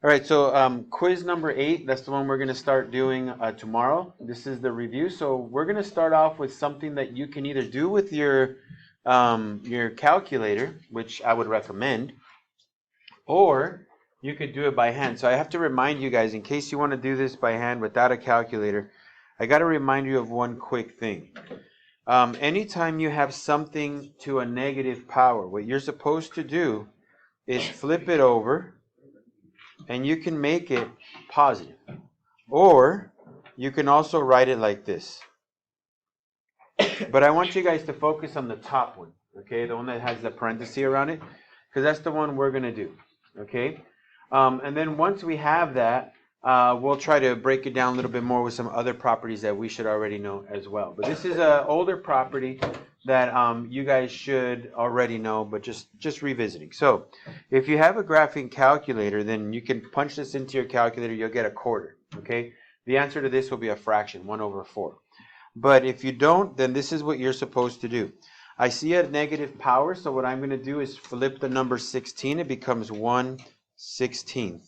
All right, so quiz number 8, that's the one we're going to start doing tomorrow. This is the review. So we're going to start off with something that you can either do with your calculator, which I would recommend, or you could do it by hand. So I have to remind you guys, in case you want to do this by hand without a calculator, I got to remind you of one quick thing. Anytime you have something to a negative power, what you're supposed to do is flip it over, and you can make it positive. Or you can also write it like this. But I want you guys to focus on the top one, okay? The one that has the parenthesis around it, because that's the one we're going to do, okay? And then once we have that, we'll try to break it down a little bit more with some other properties that we should already know as well. But this is an older property that you guys should already know, but just revisiting. So if you have a graphing calculator, then you can punch this into your calculator, you'll get a quarter, okay? The answer to this will be a fraction, 1/4. But if you don't, then this is what you're supposed to do. I see a negative power, so what I'm going to do is flip the number 16. It becomes 1/16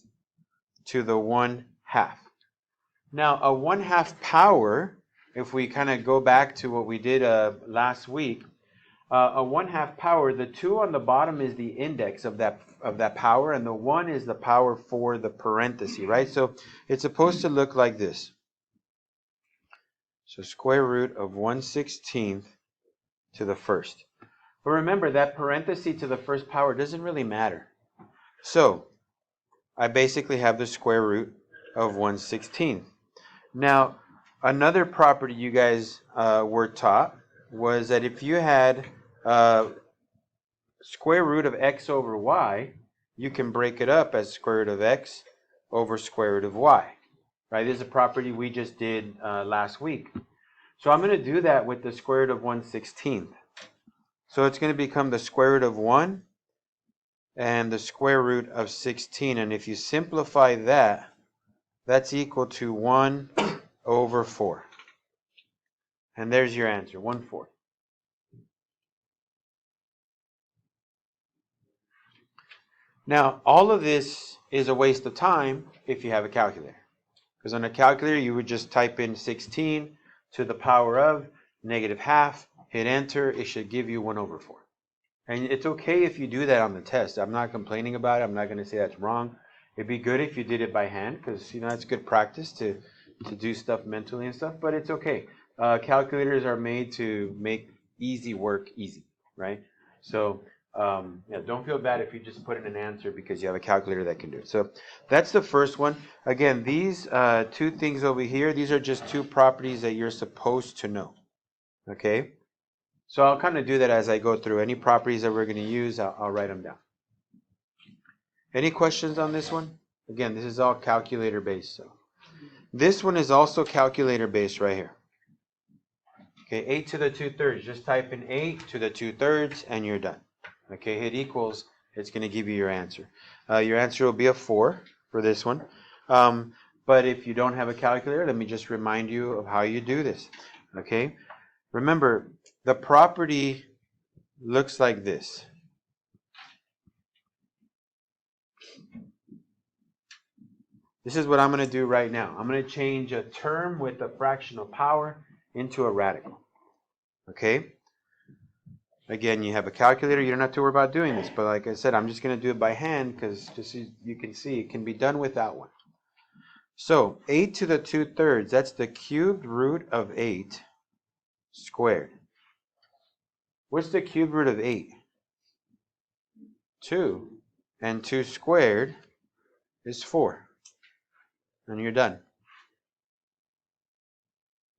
to the 1/2. Now, a 1/2 power, if we kind of go back to what we did last week, a 1/2 power, the 2 on the bottom is the index of that power, and the 1 is the power for the parenthesis, right? So it's supposed to look like this. So square root of 1/16 to the first. But remember, that parenthesis to the first power doesn't really matter. So I basically have the square root of 1/16. Now, another property you guys were taught was that if you had square root of x over y, you can break it up as square root of x over square root of y. Right? This is a property we just did last week. So I'm going to do that with the square root of 1/16. So it's going to become the square root of 1 and the square root of 16. And if you simplify that, that's equal to 1/4. And there's your answer, 1/4. Now, all of this is a waste of time if you have a calculator. Because on a calculator, you would just type in 16 to the power of -1/2, hit enter, it should give you 1/4. And it's okay if you do that on the test. I'm not complaining about it. I'm not going to say that's wrong. It'd be good if you did it by hand because, it's good practice to do stuff mentally and stuff, but it's okay. Calculators are made to make easy work easy, right? So don't feel bad if you just put in an answer because you have a calculator that can do it. So that's the first one. Again, these two things over here, these are just two properties that you're supposed to know, okay? So I'll kind of do that as I go through. Any properties that we're going to use, I'll write them down. Any questions on this one? Again, this is all calculator based. So this one is also calculator based right here. Okay, 8 to the 2/3. Just type in 8 to the 2/3 and you're done. Okay, hit equals. It's going to give you your answer. Your answer will be a 4 for this one. But if you don't have a calculator, let me just remind you of how you do this. Okay, remember, the property looks like this. This is what I'm going to do right now. I'm going to change a term with a fractional power into a radical. Okay? Again, you have a calculator. You don't have to worry about doing this. But like I said, I'm just going to do it by hand because just so you can see, it can be done without one. So 8 to the 2/3, that's the cubed root of 8 squared. What's the cubed root of 8? 2. And 2 squared is 4. And you're done.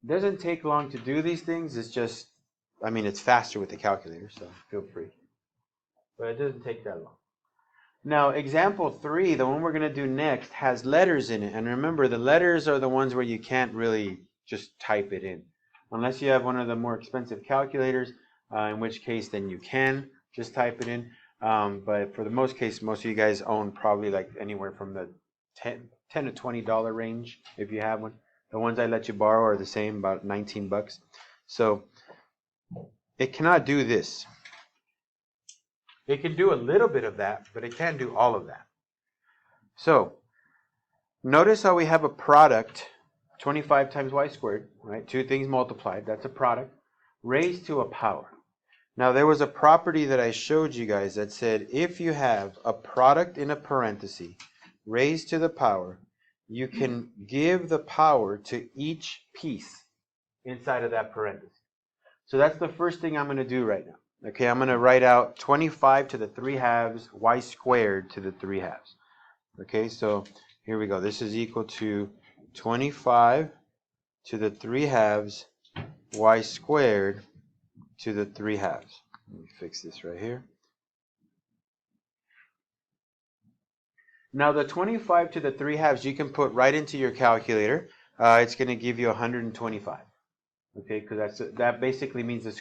It doesn't take long to do these things. It's just, it's faster with the calculator, so feel free. But it doesn't take that long. Now, example 3, the one we're going to do next, has letters in it. And remember, the letters are the ones where you can't really just type it in. Unless you have one of the more expensive calculators, in which case then you can just type it in. But for the most case, most of you guys own probably like anywhere from the $10 to $20 range if you have one. The ones I let you borrow are the same, about 19 bucks. So it cannot do this. It can do a little bit of that, but it can't do all of that. So Notice how we have a product, 25 times y squared, right? Two things multiplied, that's a product, raised to a power. Now there was a property that I showed you guys that said if you have a product in a parenthesis raised to the power, you can give the power to each piece inside of that parenthesis. So that's the first thing I'm going to do right now. Okay, I'm going to write out 25 to the 3 halves, y squared to the 3 halves. Okay, so here we go. This is equal to 25 to the 3 halves, y squared to the 3 halves. Let me fix this right here. Now the 25 to the 3 halves you can put right into your calculator. It's going to give you 125. Okay, because that basically means the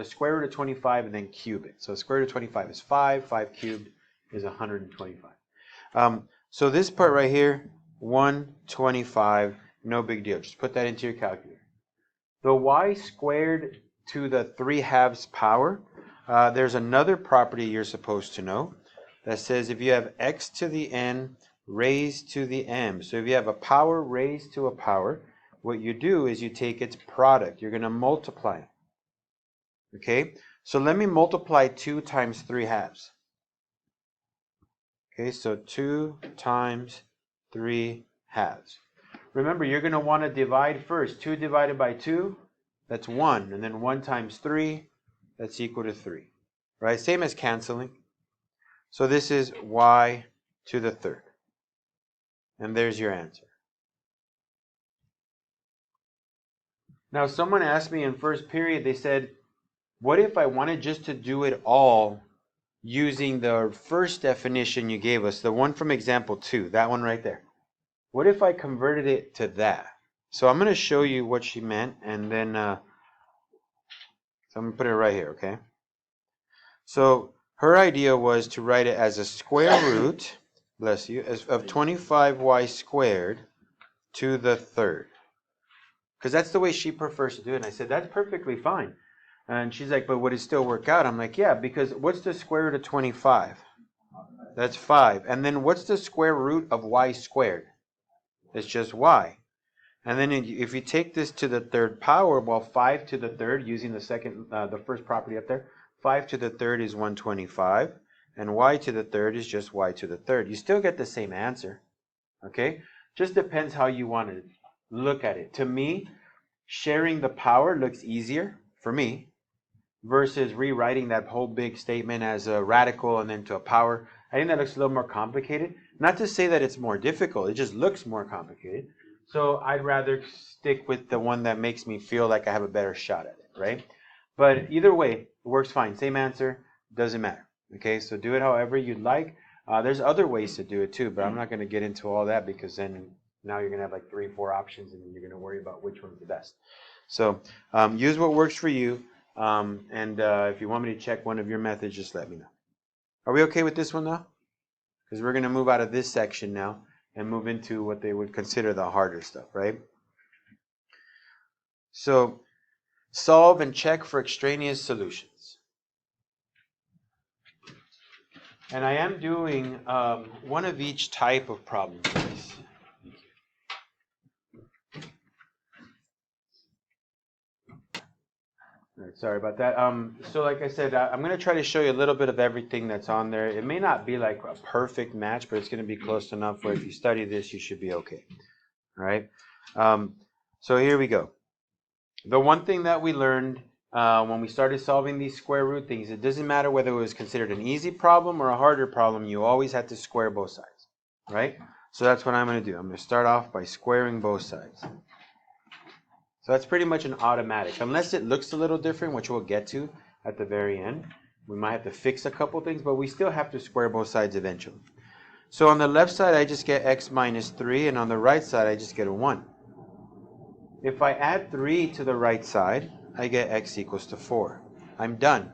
square root of 25 and then cube it. So square root of 25 is 5. 5 cubed is 125. So this part right here, 125, no big deal. Just put that into your calculator. The y squared to the 3 halves power, there's another property you're supposed to know that says if you have x to the n raised to the m, so if you have a power raised to a power, what you do is you take its product. You're going to multiply it. Okay, so let me multiply 2 times 3 halves. Okay, so 2 times 3 halves. Remember, you're going to want to divide first. 2 divided by 2, that's 1. And then 1 times 3, that's equal to 3. Right? Same as canceling. So this is y to the 3rd. And there's your answer. Now, someone asked me in first period, they said, what if I wanted just to do it all using the first definition you gave us, the one from example 2, that one right there? What if I converted it to that? So I'm going to show you what she meant, and then so I'm going to put it right here, okay? So her idea was to write it as a square root, bless you, of 25y squared to the 3rd. Because that's the way she prefers to do it. And I said, that's perfectly fine. And she's like, but would it still work out? I'm like, yeah, because what's the square root of 25? That's 5. And then what's the square root of y squared? It's just y. And then if you take this to the 3rd power, well, 5 to the 3rd, using the first property up there, 5 to the 3rd is 125. And y to the 3rd is just y to the 3rd. You still get the same answer. Okay? Just depends how you want to look at it. To me, sharing the power looks easier for me versus rewriting that whole big statement as a radical and then to a power. I think that looks a little more complicated. Not to say that it's more difficult, it just looks more complicated. So I'd rather stick with the one that makes me feel like I have a better shot at it, right? But either way, it works fine. Same answer, doesn't matter. Okay, so do it however you'd like. There's other ways to do it too, but I'm not going to get into all that because then now you're going to have like 3, 4 options and then you're going to worry about which one's the best. So use what works for you. And if you want me to check one of your methods, just let me know. Are we okay with this one now? Because we're going to move out of this section now and move into what they would consider the harder stuff, right? So solve and check for extraneous solutions. And I am doing one of each type of problem. Right, sorry about that. So like I said, I'm going to try to show you a little bit of everything that's on there. It may not be like a perfect match, but it's going to be close enough where if you study this, you should be okay. All right. So here we go. The one thing that we learned when we started solving these square root things, it doesn't matter whether it was considered an easy problem or a harder problem, you always had to square both sides, right? So that's what I'm going to do. I'm going to start off by squaring both sides. So that's pretty much an automatic, unless it looks a little different, which we'll get to at the very end. We might have to fix a couple things, but we still have to square both sides eventually. So on the left side, I just get x minus 3, and on the right side, I just get a 1. If I add 3 to the right side, I get x equals to 4. I'm done,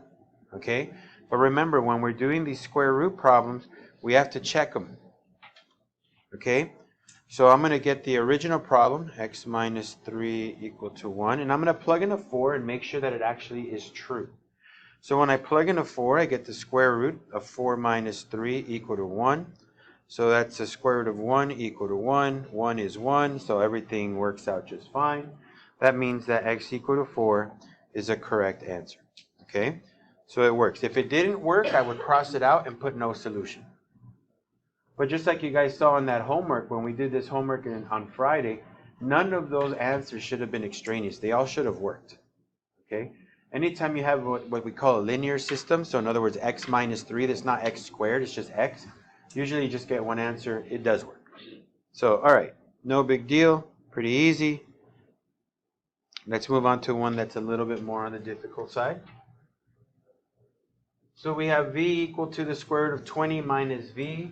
okay? But remember, when we're doing these square root problems, we have to check them, okay? So I'm going to get the original problem, x minus 3 equal to 1, and I'm going to plug in a 4 and make sure that it actually is true. So when I plug in a 4, I get the square root of 4 minus 3 equal to 1. So that's the square root of 1 equal to 1. 1 is 1, so everything works out just fine. That means that x equal to 4 is a correct answer. Okay? So it works. If it didn't work, I would cross it out and put no solution. But just like you guys saw in that homework, when we did this homework on Friday, none of those answers should have been extraneous. They all should have worked. Okay? Anytime you have what we call a linear system, so in other words, x minus 3, that's not x squared, it's just x, usually you just get one answer. It does work. So, all right, no big deal, pretty easy. Let's move on to one that's a little bit more on the difficult side. So we have v equal to the square root of 20 minus v.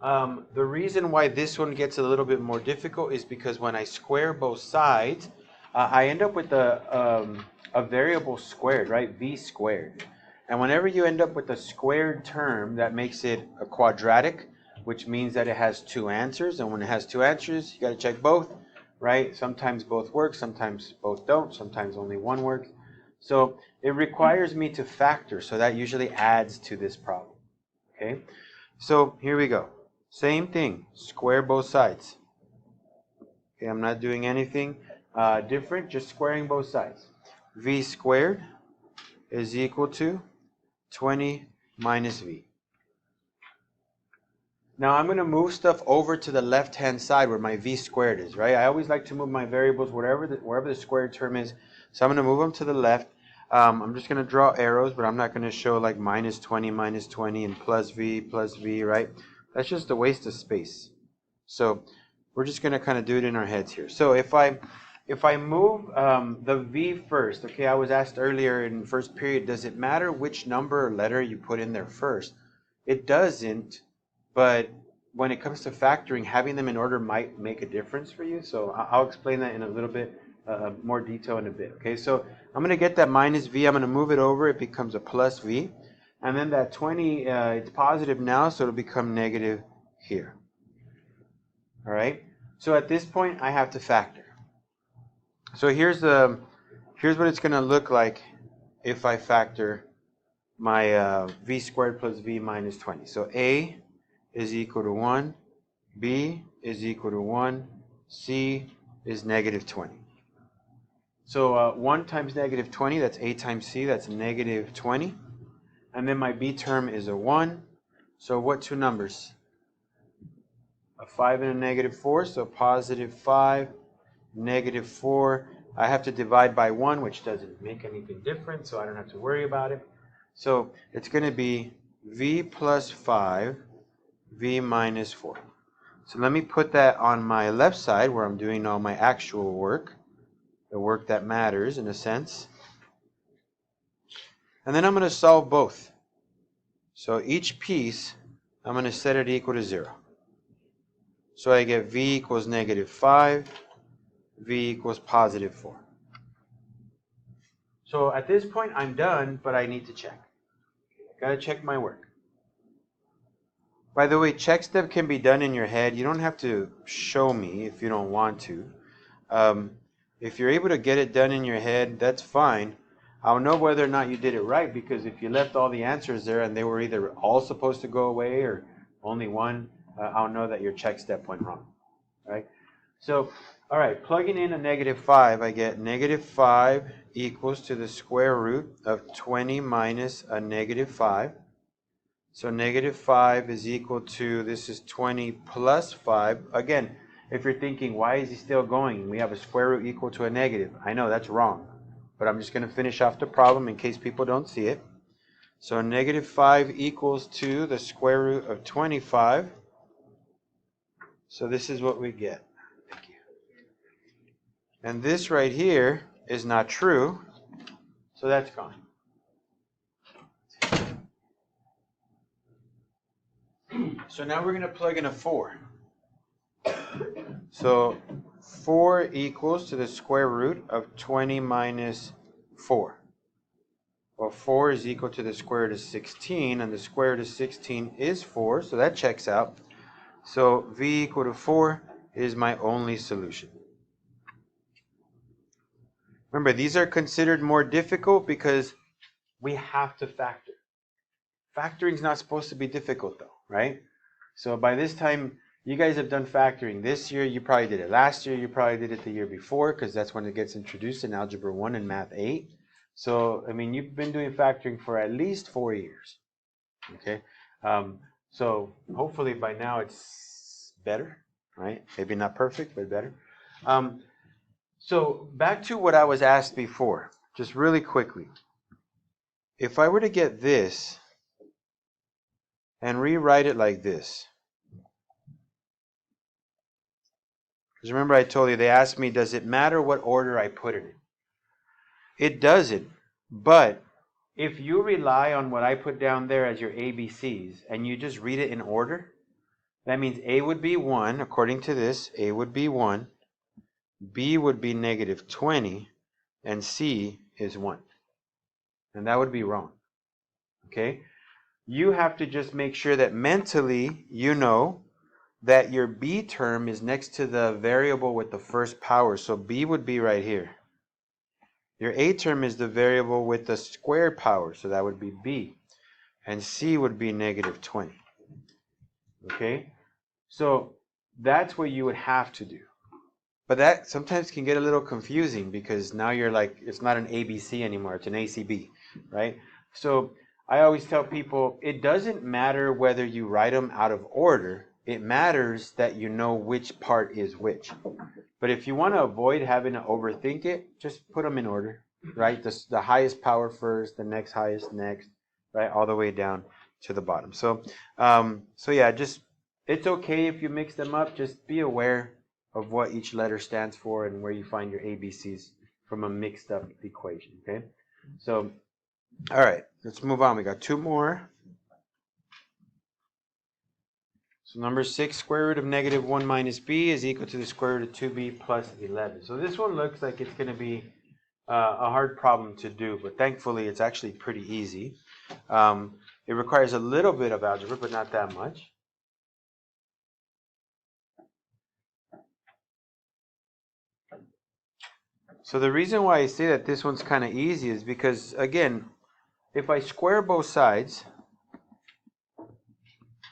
The reason why this one gets a little bit more difficult is because when I square both sides, I end up with a variable squared, right? V squared. And whenever you end up with a squared term, that makes it a quadratic, which means that it has two answers. And when it has two answers, you got to check both, right? Sometimes both work, sometimes both don't, sometimes only one works. So it requires me to factor, so that usually adds to this problem, okay? So here we go. Same thing, square both sides. Okay, I'm not doing anything different, just squaring both sides. V squared is equal to 20 minus v. Now I'm going to move stuff over to the left-hand side where my v squared is, right? I always like to move my variables wherever the squared term is. So I'm going to move them to the left. I'm just going to draw arrows, but I'm not going to show like minus 20, and plus v, right? That's just a waste of space. So we're just going to kind of do it in our heads here. So if I move the v first, okay, I was asked earlier in first period, does it matter which number or letter you put in there first? It doesn't, but when it comes to factoring, having them in order might make a difference for you. So I'll explain that in a little bit more detail in a bit. Okay, so I'm going to get that minus v. I'm going to move it over. It becomes a plus v. And then that 20, it's positive now, so it'll become negative here. All right. So at this point, I have to factor. So here's what it's going to look like if I factor my v squared plus v minus 20. So a is equal to 1, b is equal to 1, c is negative 20. So 1 times negative 20, that's a times c, that's negative 20. And then my b term is a 1. So what two numbers? A 5 and a negative 4, so positive 5, negative 4. I have to divide by 1, which doesn't make anything different, so I don't have to worry about it. So it's going to be v plus 5, v minus 4. So let me put that on my left side where I'm doing all my actual work, the work that matters in a sense. And then I'm going to solve both. So each piece, I'm going to set it equal to 0. So I get v equals negative 5, v equals positive 4. So at this point, I'm done, but I need to check. Got to check my work. By the way, check step can be done in your head. You don't have to show me if you don't want to. If you're able to get it done in your head, that's fine. I'll know whether or not you did it right, because if you left all the answers there and they were either all supposed to go away or only one, I'll know that your check step went wrong. Right? So, all right, plugging in a negative 5, I get negative 5 equals to the square root of 20 minus a negative 5. So negative 5 is equal to, this is 20 plus 5. Again, if you're thinking, why is he still going? We have a square root equal to a negative. I know that's wrong, but I'm just going to finish off the problem in case people don't see it. So negative 5 equals to the square root of 25. So this is what we get. Thank you. And this right here is not true, so that's gone. So now we're going to plug in a 4. So 4 equals to the square root of 20 minus 4. Well, 4 is equal to the square root of 16, and the square root of 16 is 4, so that checks out. So v equal to 4 is my only solution. Remember, these are considered more difficult because we have to factor. Factoring is not supposed to be difficult though, right? So by this time, you guys have done factoring. This year, you probably did it. Last year, you probably did it the year before, because that's when it gets introduced in Algebra 1 and Math 8. So, I mean, you've been doing factoring for at least 4 years. Okay? So hopefully by now it's better, right? Maybe not perfect, but better. So back to what I was asked before, just really quickly. If I were to get this and rewrite it like this, because remember I told you, they asked me, does it matter what order I put it in? It doesn't, but if you rely on what I put down there as your ABCs and you just read it in order, that means A would be 1, according to this, A would be 1, B would be negative 20, and C is 1. And that would be wrong. Okay? You have to just make sure that mentally you know that your B term is next to the variable with the first power. So B would be right here. Your A term is the variable with the squared power. So that would be B. And C would be negative 20. Okay? So that's what you would have to do. But that sometimes can get a little confusing because now you're like, it's not an ABC anymore, it's an ACB, right? So I always tell people, it doesn't matter whether you write them out of order, it matters that you know which part is which. But if you want to avoid having to overthink it, just put them in order, right? The highest power first, the next highest next, right? All the way down to the bottom. So yeah, just, it's okay if you mix them up, just be aware of what each letter stands for and where you find your ABCs from a mixed up equation, okay? So, all right, let's move on. We got 2 more. So number 6, square root of negative 1 minus b is equal to the square root of 2b plus 11. So this one looks like it's going to be a hard problem to do, but thankfully it's actually pretty easy. It requires a little bit of algebra, but not that much. So the reason why I say that this one's kind of easy is because, again, if I square both sides,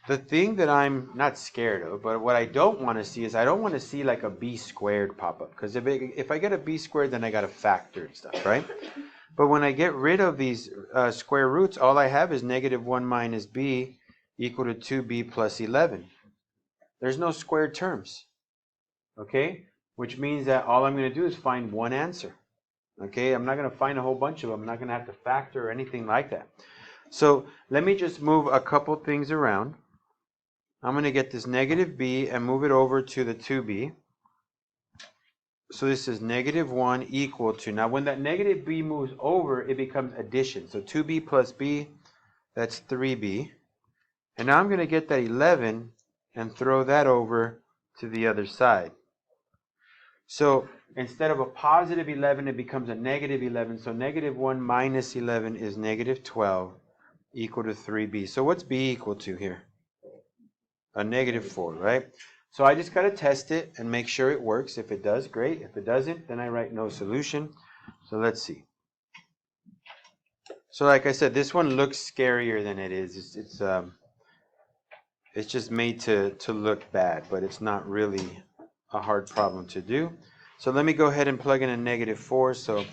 the thing that I'm not scared of, but what I don't want to see is I don't want to see like a b squared pop up. Because if I get a b squared, then I got to factor and stuff, right? But when I get rid of these square roots, all I have is negative 1 minus b equal to 2b plus 11. There's no squared terms, okay? Which means that all I'm going to do is find one answer. Okay, I'm not going to find a whole bunch of them. I'm not going to have to factor or anything like that. So let me just move a couple things around. I'm going to get this negative b and move it over to the 2b. So this is negative 1 equal to, now when that negative b moves over, it becomes addition. So 2b plus b, that's 3b. And now I'm going to get that 11 and throw that over to the other side. So instead of a positive 11, it becomes a negative 11. So negative 1 minus 11 is negative 12 equal to 3b. So what's b equal to here? A negative 4, right? So I just got to test it and make sure it works. If it does, great. If it doesn't, then I write no solution. So let's see. So like I said, this one looks scarier than it is. It's just made to look bad, but it's not really a hard problem to do. So let me go ahead and plug in a negative 4. So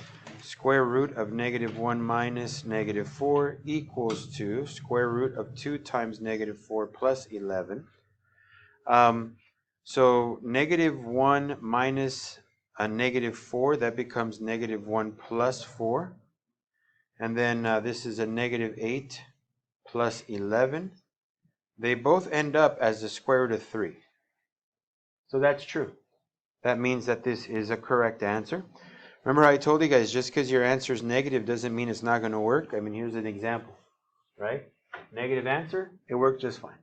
square root of negative 1 minus negative 4 equals to square root of 2 times negative 4 plus 11. So negative 1 minus a negative 4, that becomes negative 1 plus 4. And then this is a negative 8 plus 11. They both end up as the square root of 3. So that's true. That means that this is a correct answer. Remember I told you guys, just because your answer is negative doesn't mean it's not going to work. I mean, here's an example, right? Negative answer, it worked just fine.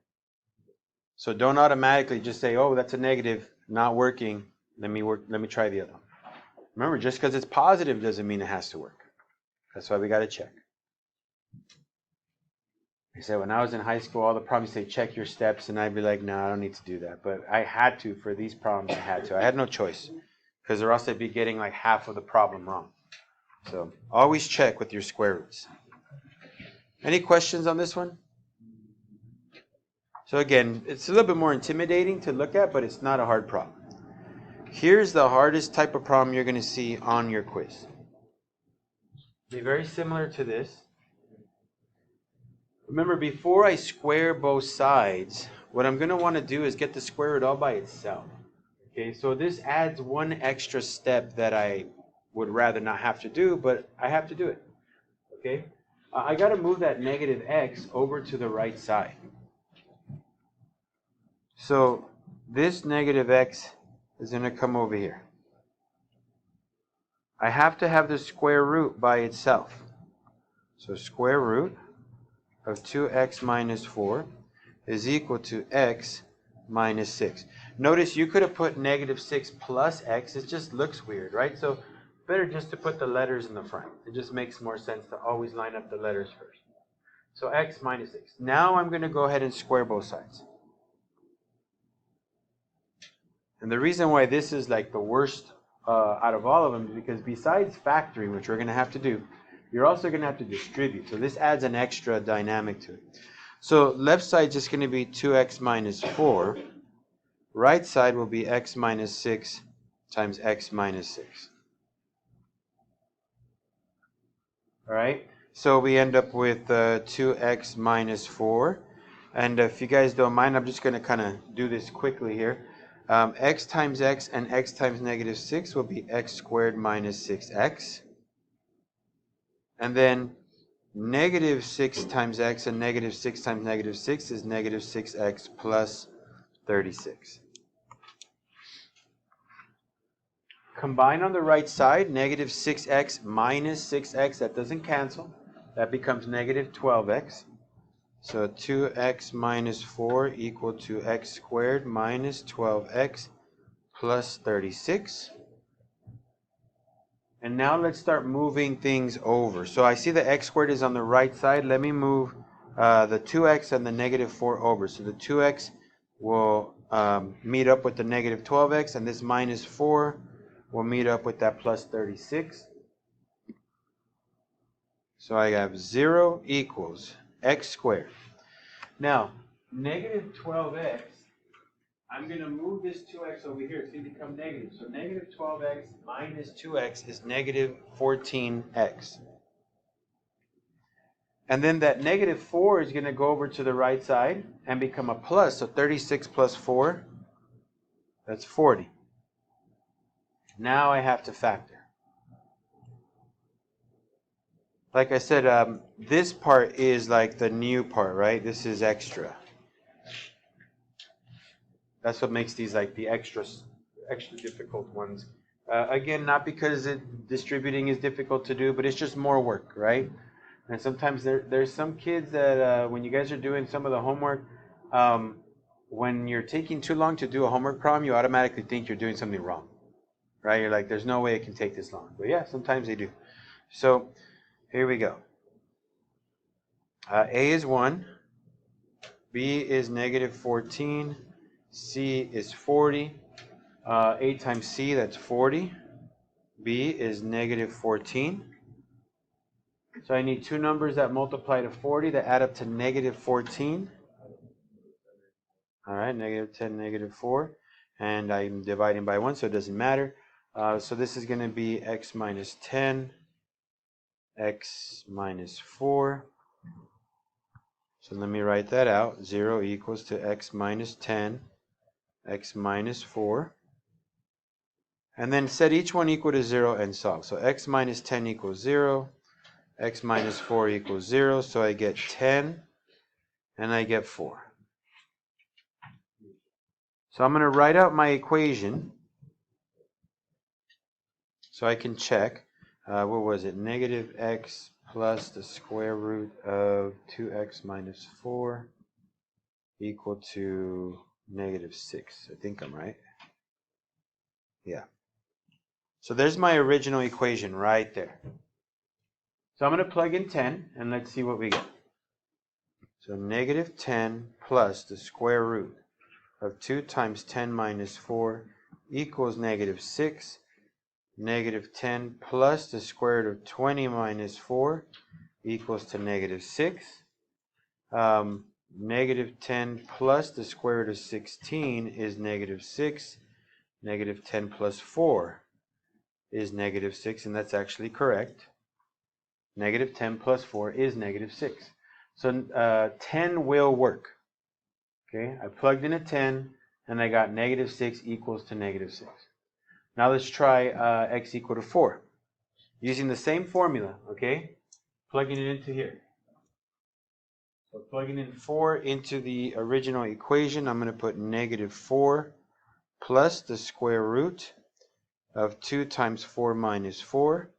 So don't automatically just say, oh, that's a negative, not working. Let me try the other one. Remember, just because it's positive doesn't mean it has to work. That's why we got to check. I said when I was in high school, all the problems say check your steps, and I'd be like, no, I don't need to do that. But I had to for these problems. I had to. I had no choice, because or else I'd be getting like half of the problem wrong. So always check with your square roots. Any questions on this one? So again, it's a little bit more intimidating to look at, but it's not a hard problem. Here's the hardest type of problem you're going to see on your quiz. Be very similar to this. Remember, before I square both sides, what I'm going to want to do is get the square root all by itself. Okay, so this adds one extra step that I would rather not have to do, but I have to do it. Okay, I got to move that negative x over to the right side. So this negative x is going to come over here. I have to have the square root by itself. So square root of 2x minus 4 is equal to x minus 6. Notice you could have put negative 6 plus x. It just looks weird, right? So better just to put the letters in the front. It just makes more sense to always line up the letters first. So x minus 6. Now I'm going to go ahead and square both sides. And the reason why this is like the worst out of all of them is because besides factoring, which we're going to have to do, you're also going to have to distribute. So this adds an extra dynamic to it. So left side is just going to be 2x minus 4. Right side will be x minus 6 times x minus 6. All right, so we end up with 2x minus 4. And if you guys don't mind, I'm just going to kind of do this quickly here. X times x and x times negative 6 will be x squared minus 6x. And then negative 6 times x and negative 6 times negative 6 is negative 6x plus 36. Combine on the right side, negative 6x minus 6x, that doesn't cancel. That becomes negative 12x. So 2x minus 4 equal to x squared minus 12x plus 36. And now let's start moving things over. So I see the x squared is on the right side. Let me move the 2x and the negative 4 over. So the 2x will meet up with the negative 12x, and this minus 4 will meet up with that plus 36. So I have 0 equals x squared. Now, negative 12x, I'm going to move this 2x over here. It's going to become negative. So negative 12x minus 2x is negative 14x. And then that negative 4 is going to go over to the right side and become a plus. So 36 plus 4, that's 40. Now I have to factor. Like I said, this part is like the new part, right? This is extra. That's what makes these like the extra difficult ones. Again, not because distributing is difficult to do, but it's just more work, right? And sometimes there's some kids that when you guys are doing some of the homework, when you're taking too long to do a homework problem, you automatically think you're doing something wrong, right? You're like, there's no way it can take this long. But yeah, sometimes they do. So here we go. A is 1, B is negative 14, C is 40. A times C, that's 40. B is negative 14. So I need two numbers that multiply to 40 that add up to negative 14. All right, negative 10, negative 4. And I'm dividing by 1, so it doesn't matter. So this is going to be x minus 10, x minus 4. So let me write that out. 0 equals to x minus 10, x minus 4. And then set each one equal to 0 and solve. So x minus 10 equals 0. X minus 4 equals 0. So I get 10 and I get 4. So I'm going to write out my equation so I can check. What was it? Negative x plus the square root of 2x minus 4 equal to negative 6. I think I'm right. Yeah. So there's my original equation right there. So I'm going to plug in 10 and let's see what we get. So negative 10 plus the square root of 2 times 10 minus 4 equals negative 6. Negative 10 plus the square root of 20 minus 4 equals to negative 6. negative 10 plus the square root of 16 is negative 6. Negative 10 plus 4 is negative 6, and that's actually correct. Negative 10 plus 4 is negative 6. So 10 will work. Okay, I plugged in a 10, and I got negative 6 equals to negative 6. Now let's try x equal to 4. Using the same formula, okay? Plugging it into here. So plugging in 4 into the original equation, I'm going to put negative 4 plus the square root of 2 times 4 minus 4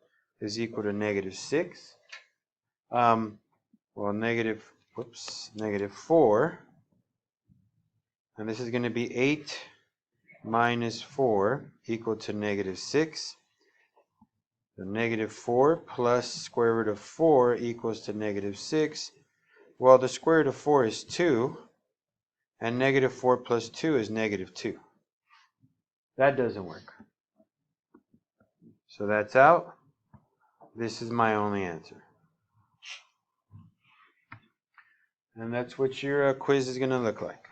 is equal to negative 6. Well, negative 4. And this is going to be 8 minus 4 equal to negative 6. So negative 4 plus square root of 4 equals to negative 6. Well, the square root of 4 is 2, and negative 4 plus 2 is negative 2. That doesn't work. So that's out. This is my only answer. And that's what your quiz is going to look like.